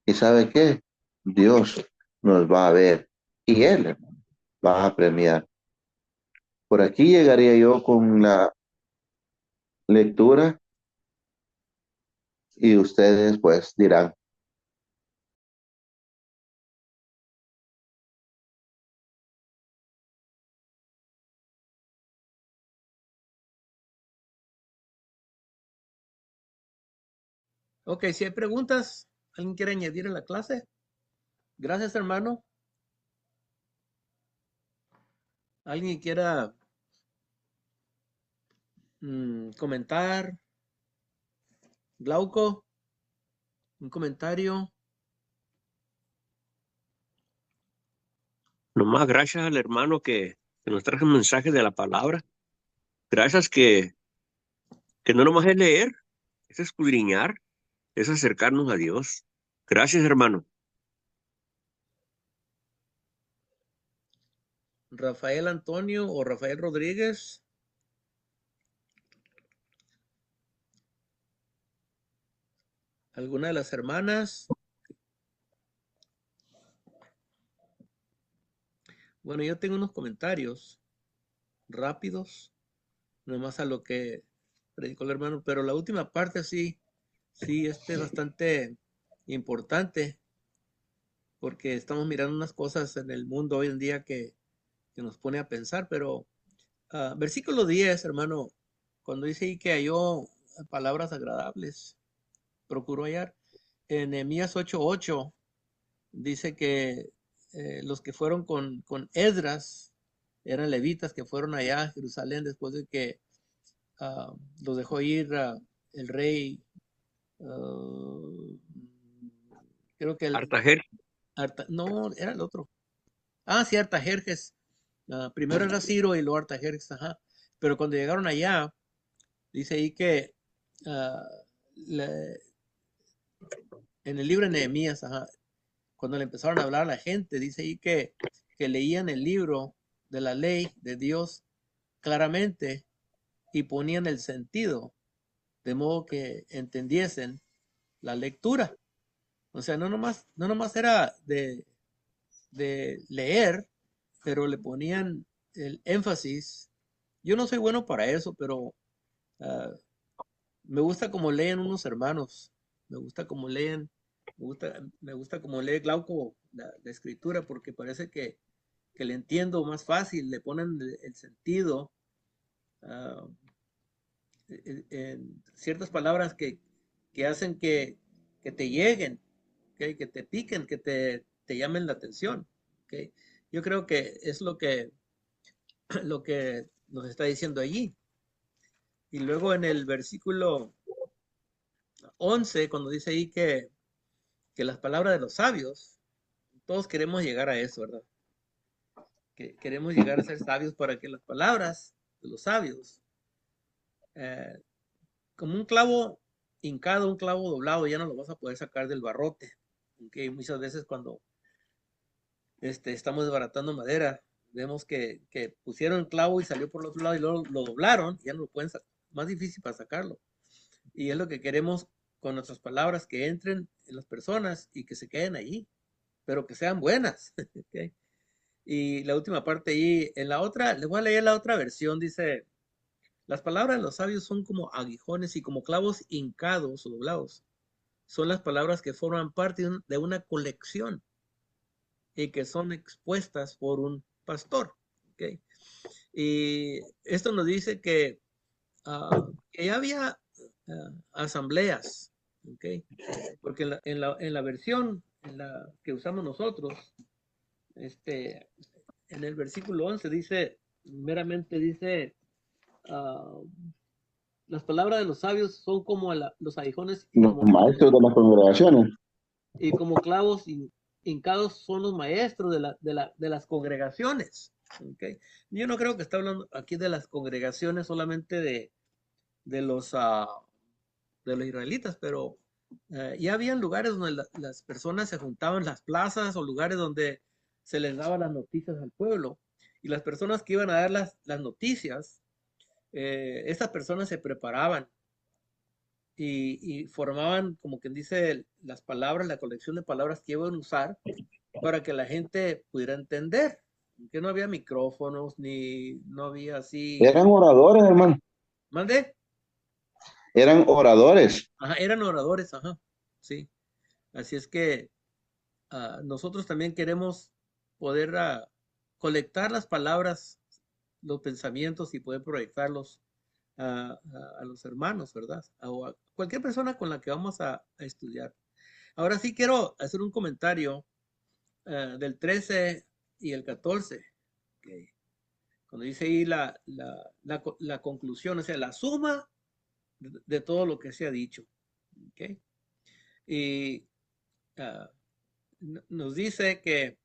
¿Y sabe qué? Dios nos va a ver y Él va a premiar. Por aquí llegaría yo con la lectura y ustedes pues dirán. Ok, si hay preguntas, ¿alguien quiere añadir a la clase? Gracias, hermano. ¿Alguien quiera comentar? Glauco, un comentario. Nomás gracias al hermano que nos trajo un mensaje de la palabra. Gracias que no nomás es leer, es escudriñar, es acercarnos a Dios. Gracias, hermano. Rafael Antonio o Rafael Rodríguez. ¿Alguna de las hermanas? Bueno, yo tengo unos comentarios rápidos, nomás a lo que predicó el hermano, pero la última parte sí, es bastante importante porque estamos mirando unas cosas en el mundo hoy en día que nos pone a pensar, pero versículo 10, hermano, cuando dice ahí que halló palabras agradables, procuró hallar. En Nehemías 8:8 dice que los que fueron con Esdras eran levitas que fueron allá a Jerusalén después de que los dejó ir el rey, uh, creo que Artajer, no, era el otro. Ah, sí, Artajerjes. Primero era Ciro y luego Artajerjes, ajá. Pero cuando llegaron allá, Dice ahí que ah, la- en el libro de Nehemías, ajá, cuando le empezaron a hablar a la gente, dice ahí que leían el libro de la ley de Dios claramente y ponían el sentido, de modo que entendiesen la lectura. O sea, no nomás era de leer, pero le ponían el énfasis. Yo no soy bueno para eso, pero ah, me gusta como leen unos hermanos, me gusta como leen, me gusta como lee Glauco la escritura, porque parece que le entiendo más fácil, le ponen el sentido ah, en ciertas palabras que hacen que te lleguen, ¿ok? Que te piquen, que te llamen la atención. ¿Ok? Yo creo que es lo que nos está diciendo allí. Y luego en el versículo 11 cuando dice ahí que las palabras de los sabios, todos queremos llegar a eso, ¿verdad? Que queremos llegar a ser sabios para que las palabras de los sabios, eh, como un clavo hincado, un clavo doblado, ya no lo vas a poder sacar del barrote. Okay, muchas veces cuando estamos desbaratando madera, vemos que pusieron el clavo y salió por el otro lado y luego lo doblaron, y ya no lo pueden sacar, más difícil para sacarlo. Y es lo que queremos con nuestras palabras, que entren en las personas y que se queden allí, pero que sean buenas. Okay. Y la última parte ahí, en la otra, les voy a leer la otra versión, dice, las palabras de los sabios son como aguijones y como clavos hincados o doblados. Son las palabras que forman parte de una colección y que son expuestas por un pastor. ¿Okay? Y esto nos dice que ya había asambleas, ¿okay? Porque en la versión que usamos nosotros, en el versículo 11 dice, meramente dice, uh, las palabras de los sabios son como los aguijones Los maestros de las congregaciones. y como clavos hincados son los maestros de las congregaciones. ¿Okay? Yo no creo que está hablando aquí de las congregaciones solamente de los, de los israelitas, pero ya habían lugares donde las personas se juntaban, las plazas o lugares donde se les daba las noticias al pueblo. Y las personas que iban a dar las noticias, esas personas se preparaban y formaban, como quien dice, las palabras, la colección de palabras que iban a usar para que la gente pudiera entender. Que no había micrófonos, ni no había así. Eran oradores, hermano. ¿Mande? Eran oradores. Ajá, eran oradores, ajá, sí. Así es que nosotros también queremos poder colectar las palabras, los pensamientos y poder proyectarlos a los hermanos, ¿verdad? O a cualquier persona con la que vamos a estudiar. Ahora sí quiero hacer un comentario del 13 y el 14. Okay. Cuando dice ahí la conclusión, o sea, la suma de todo lo que se ha dicho. Okay. Y uh, nos dice que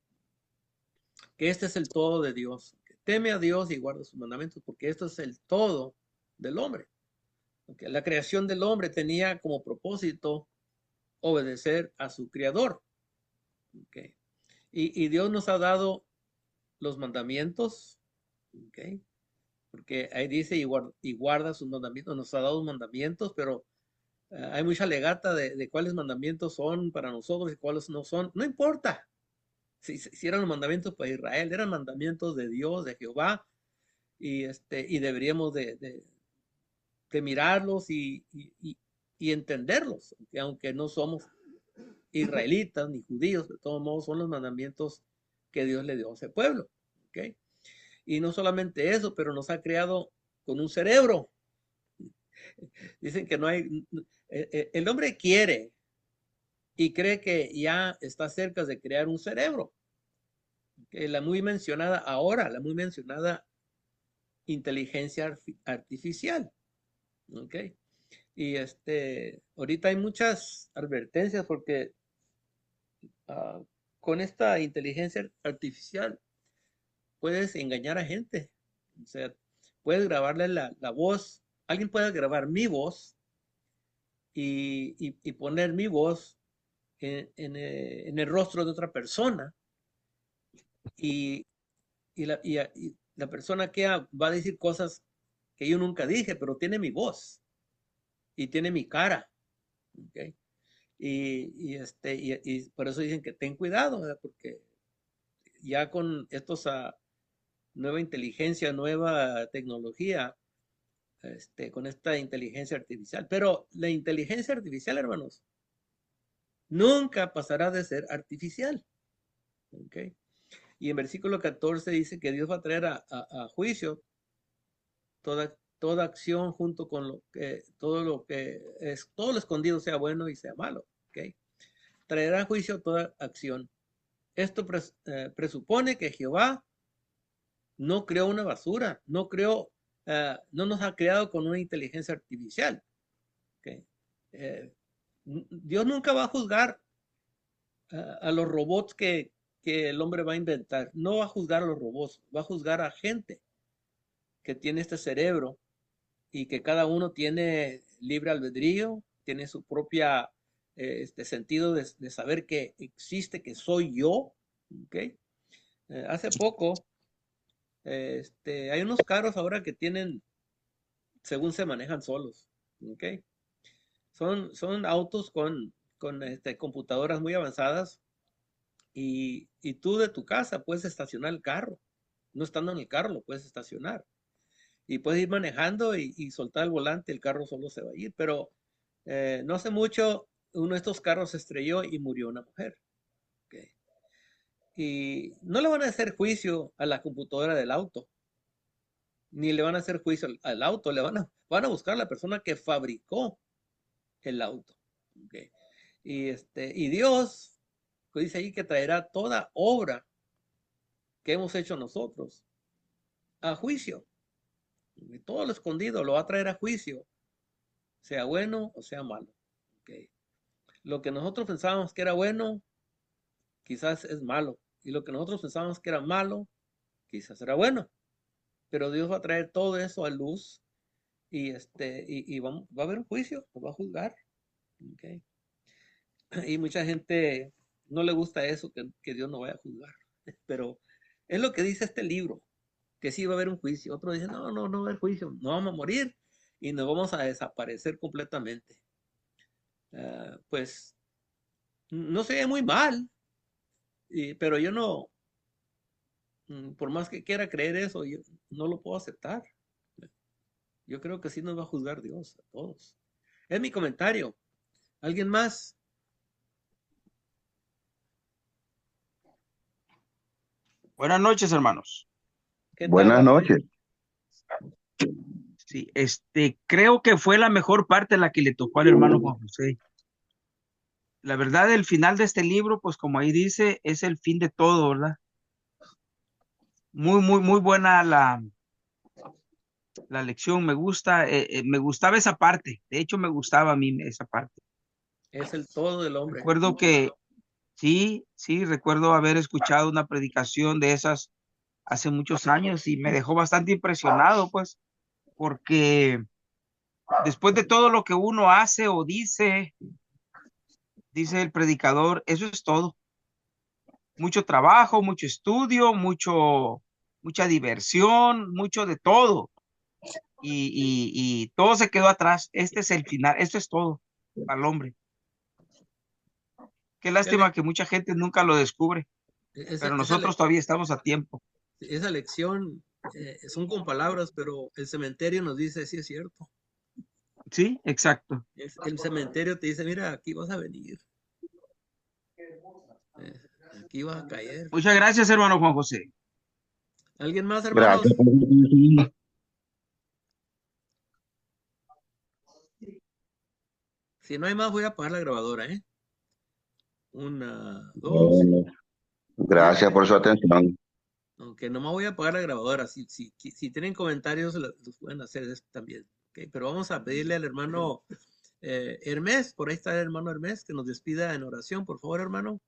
este es el todo de Dios. Que teme a Dios y guarda sus mandamientos, porque esto es el todo del hombre. Okay. La creación del hombre tenía como propósito obedecer a su creador. Okay. Y Dios nos ha dado los mandamientos. Okay. Porque ahí dice y guarda sus mandamientos, nos ha dado mandamientos, pero hay mucha legata de cuáles mandamientos son para nosotros y cuáles no son. No importa si eran los mandamientos para Israel, eran mandamientos de Dios, de Jehová, y deberíamos de mirarlos y entenderlos, aunque no somos israelitas ni judíos, de todos modos son los mandamientos que Dios le dio a ese pueblo. ¿Okay? Y no solamente eso, pero nos ha creado con un cerebro. Dicen que no hay, el hombre quiere y cree que ya está cerca de crear un cerebro. Que la muy mencionada ahora, la muy mencionada inteligencia artificial. ¿Ok? Y ahorita hay muchas advertencias porque con esta inteligencia artificial puedes engañar a gente. O sea, puedes grabarle la voz alguien puede grabar mi voz y poner mi voz en el rostro de otra persona y, y la persona que va a decir cosas que yo nunca dije, pero tiene mi voz y tiene mi cara. ¿Ok? Y por eso dicen que ten cuidado, ¿verdad? Porque ya con estos nueva inteligencia, nueva tecnología, con esta inteligencia artificial. Pero la inteligencia artificial, hermanos, nunca pasará de ser artificial. ¿Ok? Y en versículo 14 dice que Dios va a traer a juicio toda acción junto con todo lo que es, todo lo escondido sea bueno y sea malo. ¿Ok? Traerá a juicio toda acción. Esto presupone que Jehová no creó una basura, no nos ha creado con una inteligencia artificial. ¿Okay? Dios nunca va a juzgar a los robots que el hombre va a inventar. No va a juzgar a los robots, va a juzgar a gente que tiene este cerebro y que cada uno tiene libre albedrío, tiene su propia sentido de saber que existe, que soy yo. ¿Okay? Hace poco, hay unos carros ahora que tienen, según se manejan solos. ¿Okay? Son autos con computadoras muy avanzadas y tú de tu casa puedes estacionar el carro. No estando en el carro, lo puedes estacionar. Y puedes ir manejando y soltar el volante, el carro solo se va a ir. Pero no hace mucho, uno de estos carros se estrelló y murió una mujer. ¿Okay? Y no le van a hacer juicio a la computadora del auto, ni le van a hacer juicio al auto, van a buscar a la persona que fabricó el auto. ¿Okay? Y Dios, pues dice ahí que traerá toda obra que hemos hecho nosotros a juicio. Y todo lo escondido lo va a traer a juicio, sea bueno o sea malo. ¿Okay? Lo que nosotros pensábamos que era bueno, quizás es malo. Y lo que nosotros pensábamos que era malo, quizás era bueno. Pero Dios va a traer todo eso a luz y va a haber un juicio, nos va a juzgar. ¿Okay? Y mucha gente no le gusta eso, que Dios no vaya a juzgar. Pero es lo que dice este libro, que sí va a haber un juicio. Otros dicen, no, no, no va a haber juicio, no vamos a morir y nos vamos a desaparecer completamente. Pues no se ve muy mal, pero yo no, por más que quiera creer eso, yo no lo puedo aceptar. Yo creo que sí nos va a juzgar Dios a todos. Es mi comentario. ¿Alguien más? Buenas noches, hermanos. ¿Qué tal, Buenas Rafael? noches. Sí, creo que fue la mejor parte la que le tocó al hermano Juan José. La verdad, el final de este libro, pues como ahí dice, es el fin de todo, ¿verdad? Muy, muy, muy buena la lección. Me gustaba esa parte. De hecho, me gustaba a mí esa parte. Es el todo del hombre. Recuerdo que, sí, recuerdo haber escuchado una predicación de esas hace muchos años y me dejó bastante impresionado, pues, porque después de todo lo que uno hace o dice el predicador, eso es todo. Mucho trabajo, mucho estudio, mucha diversión, mucho de todo. Y todo se quedó atrás. Este es el final, esto es todo para el hombre. Qué lástima que mucha gente nunca lo descubre, pero nosotros todavía estamos a tiempo. Esa lección son con palabras, pero el cementerio nos dice, sí es cierto. Sí, exacto. El cementerio te dice, mira, aquí vas a venir. Aquí vas a caer. Muchas gracias, hermano Juan José. ¿Alguien más, hermanos? Gracias. Si no hay más, voy a apagar la grabadora, ¿eh? 1, 2. Gracias por su atención. Aunque nomás voy a apagar la grabadora. Si tienen comentarios, los pueden hacer también. ¿Okay? Pero vamos a pedirle al hermano Hermes, por ahí está el hermano Hermes, que nos despida en oración, por favor, hermano.